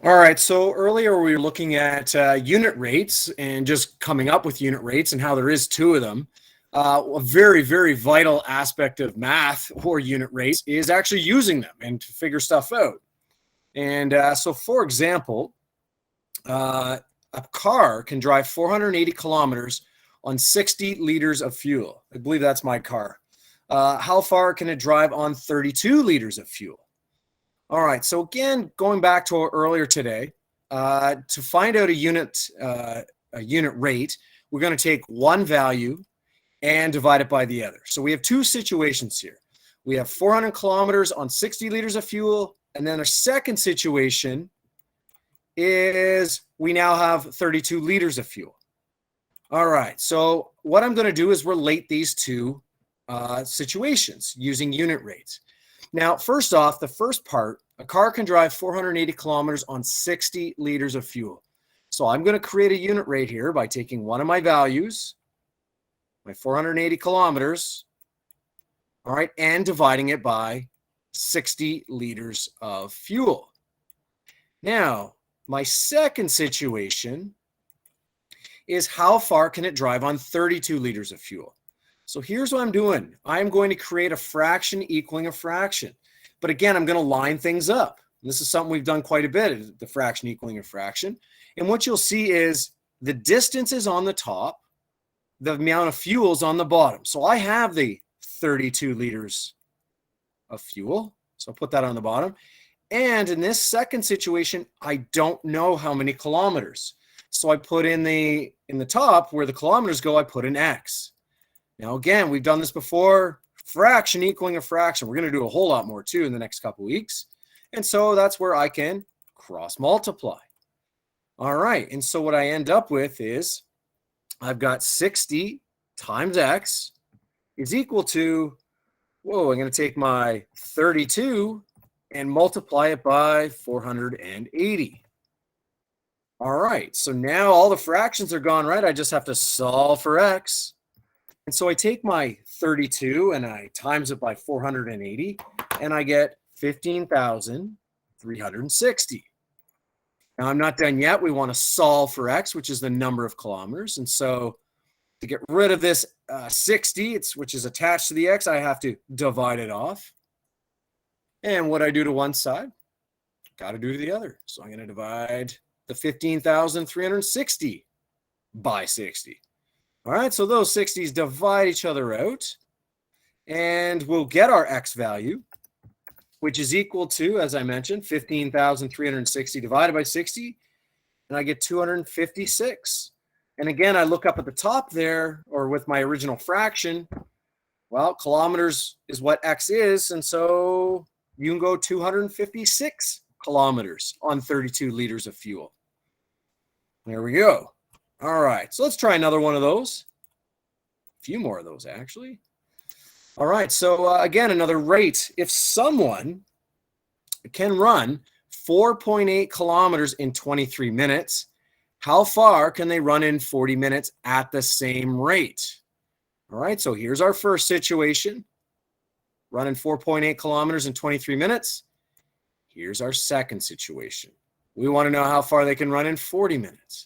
All right, so earlier we were looking at unit rates and just coming up with unit rates and how there is two of them. A very, very vital aspect of math or unit rates is actually using them and to figure stuff out. And so, for example, a car can drive 480 kilometers on 60 liters of fuel. I believe that's my car. How far can it drive on 32 liters of fuel? All right, so again, going back to earlier today, to find out a unit rate, we're going to take one value and divide it by the other. So we have two situations here. We have 400 kilometers on 60 liters of fuel, and then our second situation is we now have 32 liters of fuel. All right, so what I'm going to do is relate these two situations using unit rates. Now, first off, the first part, a car can drive 480 kilometers on 60 liters of fuel. So I'm going to create a unit rate here by taking one of my values, my 480 kilometers, all right, and dividing it by 60 liters of fuel. Now, my second situation is how far can it drive on 32 liters of fuel? So here's what I'm doing. I'm going to create a fraction equaling a fraction. But again, I'm going to line things up. And this is something we've done quite a bit, the fraction equaling a fraction. And what you'll see is the distance is on the top, the amount of fuel is on the bottom. So I have the 32 liters of fuel. So I'll put that on the bottom. And in this second situation, I don't know how many kilometers. So I put in the top where the kilometers go, I put an X. Now, again, we've done this before, fraction equaling a fraction. We're going to do a whole lot more too in the next couple of weeks. And so that's where I can cross multiply. All right. And so what I end up with is I've got 60 times X is equal to, I'm going to take my 32 and multiply it by 480. All right. So now all the fractions are gone, right? I just have to solve for X. And so I take my 32 and I times it by 480 and I get 15,360. Now I'm not done yet. We want to solve for X, which is the number of kilometers. And so to get rid of this 60, which is attached to the X, I have to divide it off. And what I do to one side, got to do to the other. So I'm going to divide the 15,360 by 60. All right, so those 60s divide each other out, and we'll get our X value, which is equal to, as I mentioned, 15,360 divided by 60, and I get 256. And again, I look up at the top there, or with my original fraction, well, kilometers is what X is, and so you can go 256 kilometers on 32 liters of fuel. There we go. All right, so let's try another one of those. A few more of those, actually. All right, so again, another rate. If someone can run 4.8 kilometers in 23 minutes, how far can they run in 40 minutes at the same rate? All right, so here's our first situation. Running 4.8 kilometers in 23 minutes. Here's our second situation. We want to know how far they can run in 40 minutes.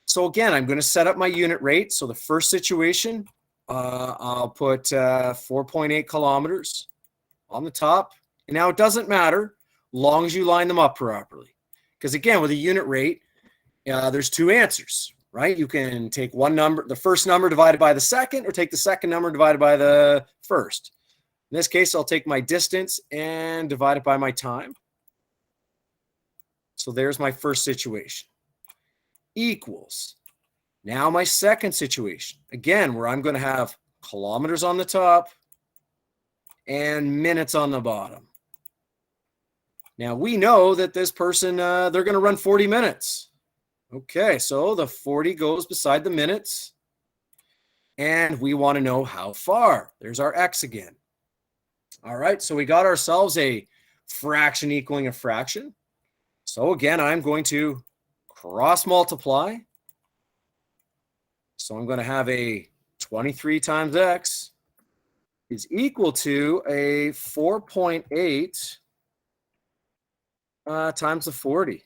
So again, I'm going to set up my unit rate. So the first situation, I'll put 4.8 kilometers on the top. And now it doesn't matter, long as you line them up properly. Because again, with a unit rate, there's two answers, right? You can take one number, the first number divided by the second, or take the second number divided by the first. In this case, I'll take my distance and divide it by my time. So there's my first situation. Equals. Now my second situation, again, where I'm going to have kilometers on the top and minutes on the bottom. Now we know that this person, they're going to run 40 minutes. Okay, so the 40 goes beside the minutes. And we want to know how far. There's our X again. All right, so we got ourselves a fraction equaling a fraction. So again, I'm going to cross multiply. So I'm going to have a 23 times X is equal to a 4.8 times the 40.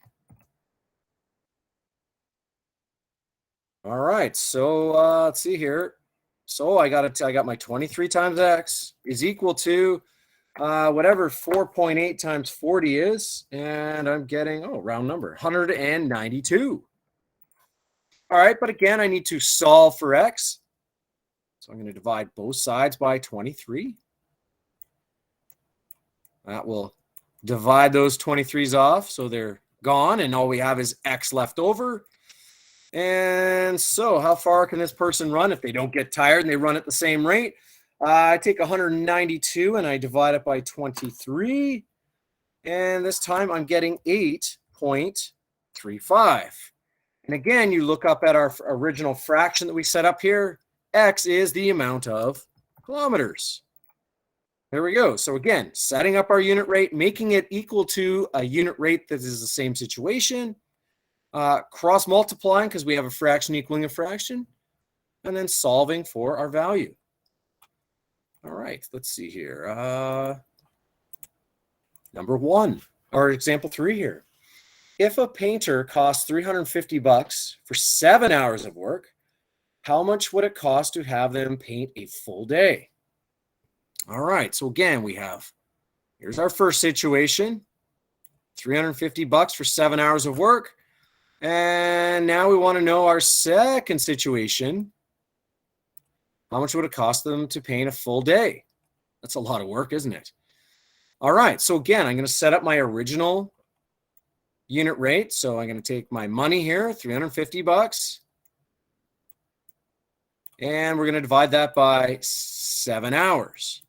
All right, so let's see here. So I got my 23 times x is equal to whatever 4.8 times 40 is, and I'm getting, round number, 192. All right, but again, I need to solve for x. So I'm going to divide both sides by 23. That will divide those 23s off, so they're gone, and all we have is x left over. And so how far can this person run if they don't get tired and they run at the same rate? I take 192 and I divide it by 23. And this time I'm getting 8.35. And again, you look up at our original fraction that we set up here. X is the amount of kilometers. There we go. So again, setting up our unit rate, making it equal to a unit rate that is the same situation. Cross multiplying because we have a fraction equaling a fraction, and then solving for our value. All right, let's see here. Number 1, or example 3 here. If a painter costs $350 for 7 hours of work, how much would it cost to have them paint a full day? All right, so again, here's our first situation, $350 for 7 hours of work. And now we want to know our second situation. How much would it cost them to paint a full day? That's a lot of work, isn't it? All right, so again, I'm going to set up my original unit rate. So I'm going to take my money here, $350, and we're going to divide that by 7 hours.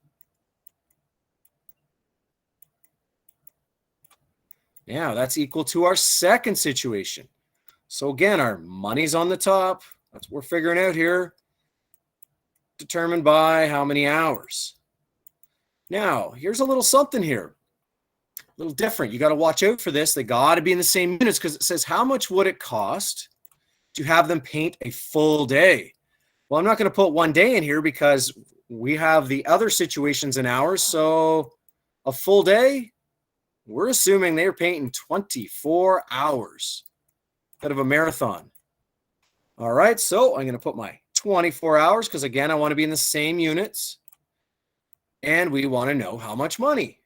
Now that's equal to our second situation. So again, our money's on the top. That's what we're figuring out here. Determined by how many hours. Now, here's a little something here. A little different. You got to watch out for this. They got to be in the same units because it says how much would it cost to have them paint a full day? Well, I'm not going to put 1 day in here because we have the other situations in hours. So a full day, we're assuming they're painting 24 hours. Bit of a marathon. All right, so I'm going to put my 24 hours because, again, I want to be in the same units. And we want to know how much money.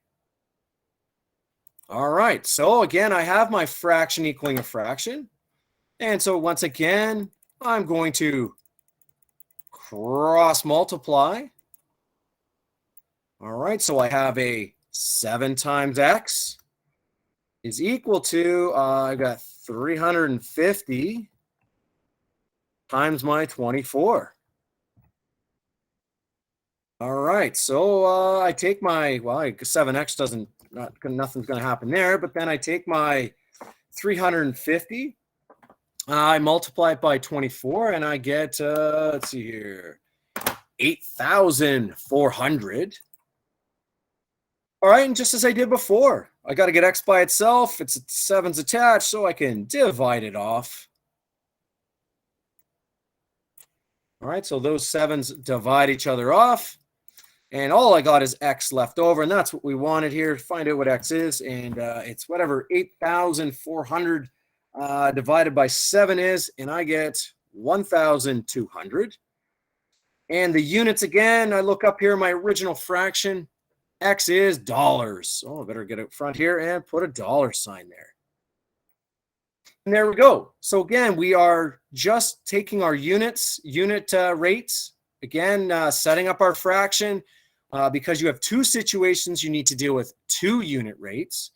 All right, so again, I have my fraction equaling a fraction. And so once again, I'm going to cross multiply. All right, so I have a 7 times x is equal to, I got 350 times my 24. All right, so I take my, 7x nothing's going to happen there, but then I take my 350, I multiply it by 24, and I get, let's see here, 8,400. All right, and just as I did before, I got to get x by itself. It's 7's attached, so I can divide it off. All right, so those 7's divide each other off. And all I got is x left over, and that's what we wanted here. Find out what x is, and it's whatever 8,400 divided by 7 is, and I get 1,200. And the units, again, I look up here, my original fraction. X is dollars. So I better get up front here and put a dollar sign there. And there we go. So again, we are just taking our unit rates. Again, setting up our fraction. Because you have 2 situations, you need to deal with 2 unit rates.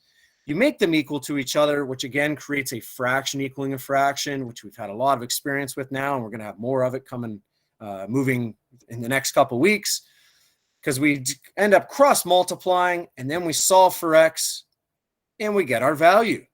You make them equal to each other, which again creates a fraction equaling a fraction, which we've had a lot of experience with now, and we're going to have more of it coming, moving in the next couple of weeks. Because we end up cross multiplying, and then we solve for x, and we get our value.